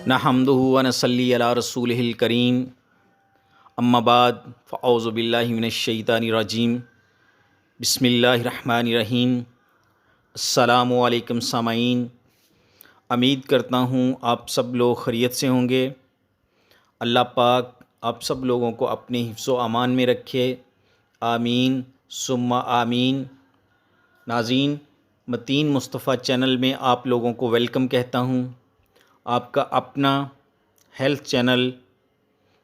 نحمدہ و نصلی علی رسولہ الکریم، اما بعد فاعوذ باللہ من الشیطان الرجیم، بسم اللہ الرحمن الرحیم۔ السلام علیکم سامعین، امید کرتا ہوں آپ سب لوگ خیریت سے ہوں گے۔ اللہ پاک آپ سب لوگوں کو اپنے حفظ و امان میں رکھے، آمین ثم آمین۔ ناظرین، متین مصطفیٰ چینل میں آپ لوگوں کو ویلکم کہتا ہوں، آپ کا اپنا ہیلتھ چینل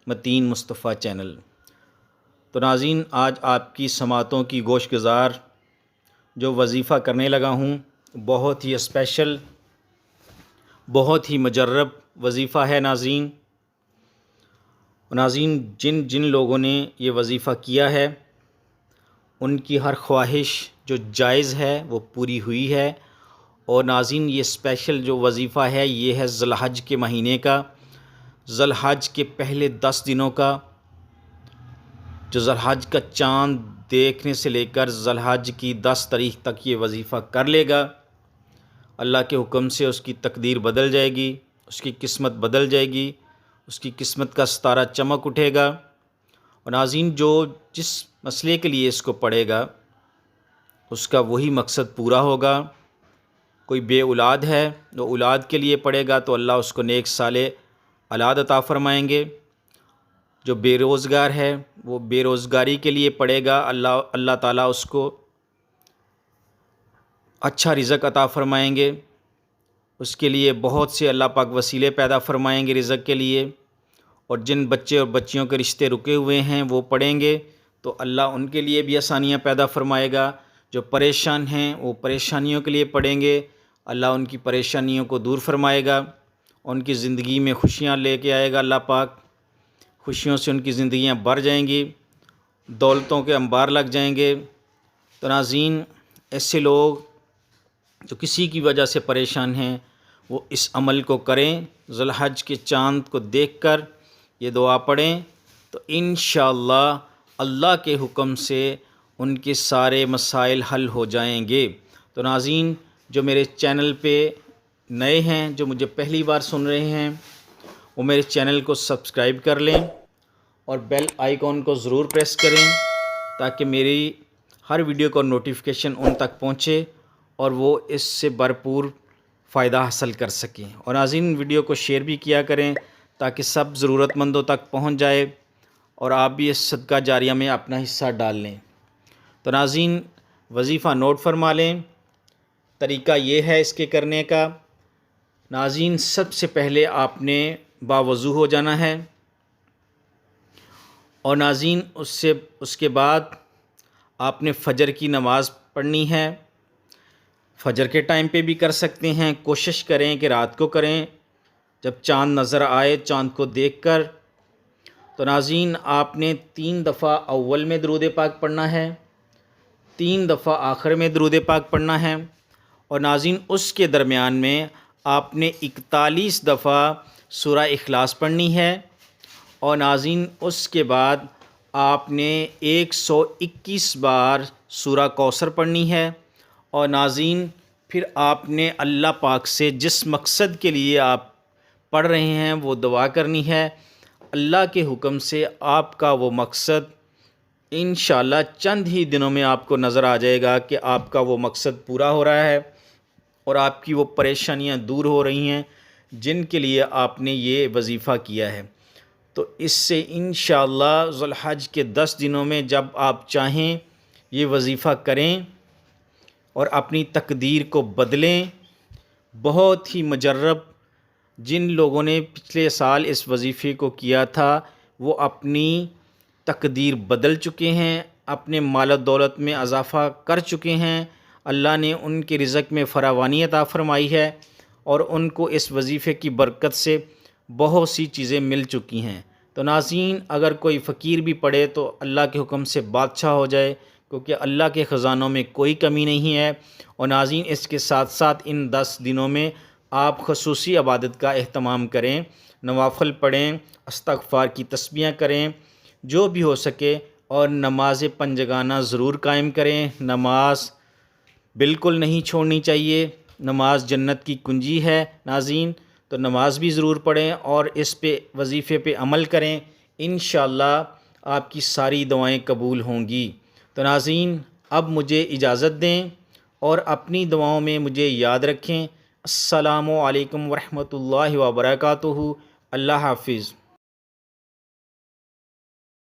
متین مصطفیٰ چینل۔ تو ناظرین، آج آپ کی سماعتوں کی گوش گزار جو وظیفہ کرنے لگا ہوں، بہت ہی اسپیشل، بہت ہی مجرب وظیفہ ہے ناظرین۔ جن جن لوگوں نے یہ وظیفہ کیا ہے ان کی ہر خواہش جو جائز ہے وہ پوری ہوئی ہے۔ اور ناظرین، یہ اسپیشل جو وظیفہ ہے یہ ہے ذی الحج کے مہینے کا، ذی الحج کے پہلے 10 دنوں کا، جو ذی الحج کا چاند دیکھنے سے لے کر ذی الحج کی 10 تاریخ تک یہ وظیفہ کر لے گا، اللہ کے حکم سے اس کی تقدیر بدل جائے گی، اس کی قسمت بدل جائے گی، اس کی قسمت کا ستارہ چمک اٹھے گا۔ اور ناظرین، جو جس مسئلے کے لیے اس کو پڑھے گا اس کا وہی مقصد پورا ہوگا۔ کوئی بے اولاد ہے وہ اولاد کے لیے پڑھے گا تو اللہ اس کو نیک صالح اولاد عطا فرمائیں گے۔ جو بے روزگار ہے وہ بے روزگاری کے لیے پڑھے گا، اللہ تعالیٰ اس کو اچھا رزق عطا فرمائیں گے، اس کے لیے بہت سے اللہ پاک وسیلے پیدا فرمائیں گے رزق کے لیے۔ اور جن بچے اور بچیوں کے رشتے رکے ہوئے ہیں وہ پڑھیں گے تو اللہ ان کے لیے بھی آسانیاں پیدا فرمائے گا۔ جو پریشان ہیں وہ پریشانیوں کے لیے پڑھیں گے، اللہ ان کی پریشانیوں کو دور فرمائے گا، ان کی زندگی میں خوشیاں لے کے آئے گا۔ اللہ پاک خوشیوں سے ان کی زندگیاں بھر جائیں گی، دولتوں کے انبار لگ جائیں گے۔ تو ناظرین، ایسے لوگ جو کسی کی وجہ سے پریشان ہیں وہ اس عمل کو کریں، ذی الحج کے چاند کو دیکھ کر یہ دعا پڑھیں تو انشاءاللہ اللہ کے حکم سے ان کے سارے مسائل حل ہو جائیں گے۔ تو ناظرین، جو میرے چینل پہ نئے ہیں، جو مجھے پہلی بار سن رہے ہیں، وہ میرے چینل کو سبسکرائب کر لیں اور بیل آئیکن کو ضرور پریس کریں تاکہ میری ہر ویڈیو کا نوٹیفیکیشن ان تک پہنچے اور وہ اس سے بھرپور فائدہ حاصل کر سکیں۔ اور ناظرین، ویڈیو کو شیئر بھی کیا کریں تاکہ سب ضرورت مندوں تک پہنچ جائے اور آپ بھی اس صدقہ جاریہ میں اپنا حصہ ڈال لیں۔ تو ناظرین، وظیفہ نوٹ فرما لیں، طریقہ یہ ہے اس کے کرنے کا۔ ناظرین، سب سے پہلے آپ نے باوضو ہو جانا ہے، اور ناظرین اس کے بعد آپ نے فجر کی نماز پڑھنی ہے۔ فجر کے ٹائم پہ بھی کر سکتے ہیں، کوشش کریں کہ رات کو کریں جب چاند نظر آئے، چاند کو دیکھ کر۔ تو ناظرین، آپ نے 3 دفعہ اول میں درود پاک پڑھنا ہے، 3 دفعہ آخر میں درود پاک پڑھنا ہے، اور ناظرین اس کے درمیان میں آپ نے 41 دفعہ سورہ اخلاص پڑھنی ہے، اور ناظرین اس کے بعد آپ نے 121 بار سورہ کوثر پڑھنی ہے۔ اور ناظرین پھر آپ نے اللہ پاک سے جس مقصد کے لیے آپ پڑھ رہے ہیں وہ دعا کرنی ہے۔ اللہ کے حکم سے آپ کا وہ مقصد انشاءاللہ چند ہی دنوں میں آپ کو نظر آ جائے گا کہ آپ کا وہ مقصد پورا ہو رہا ہے اور آپ کی وہ پریشانیاں دور ہو رہی ہیں جن کے لیے آپ نے یہ وظیفہ کیا ہے۔ تو اس سے انشاءاللہ ذی الحج کے 10 دنوں میں جب آپ چاہیں یہ وظیفہ کریں اور اپنی تقدیر کو بدلیں۔ بہت ہی مجرب جن لوگوں نے پچھلے سال اس وظیفے کو کیا تھا وہ اپنی تقدیر بدل چکے ہیں، اپنے مال و دولت میں اضافہ کر چکے ہیں، اللہ نے ان کے رزق میں فراوانی عطا فرمائی ہے اور ان کو اس وظیفے کی برکت سے بہت سی چیزیں مل چکی ہیں۔ تو ناظرین، اگر کوئی فقیر بھی پڑھے تو اللہ کے حکم سے بادشاہ ہو جائے، کیونکہ اللہ کے خزانوں میں کوئی کمی نہیں ہے۔ اور ناظرین، اس کے ساتھ ساتھ ان 10 دنوں میں آپ خصوصی عبادت کا اہتمام کریں، نوافل پڑھیں، استغفار کی تسبیحیں کریں جو بھی ہو سکے، اور نماز پنجگانہ ضرور قائم کریں۔ نماز بالکل نہیں چھوڑنی چاہیے۔ نماز جنت کی کنجی ہے ناظرین، تو نماز بھی ضرور پڑھیں اور اس پہ وظیفے پہ عمل کریں، انشاءاللہ آپ کی ساری دعائیں قبول ہوں گی۔ تو ناظرین اب مجھے اجازت دیں اور اپنی دعاؤں میں مجھے یاد رکھیں۔ السلام علیکم ورحمۃ اللہ وبرکاتہ۔ اللہ حافظ۔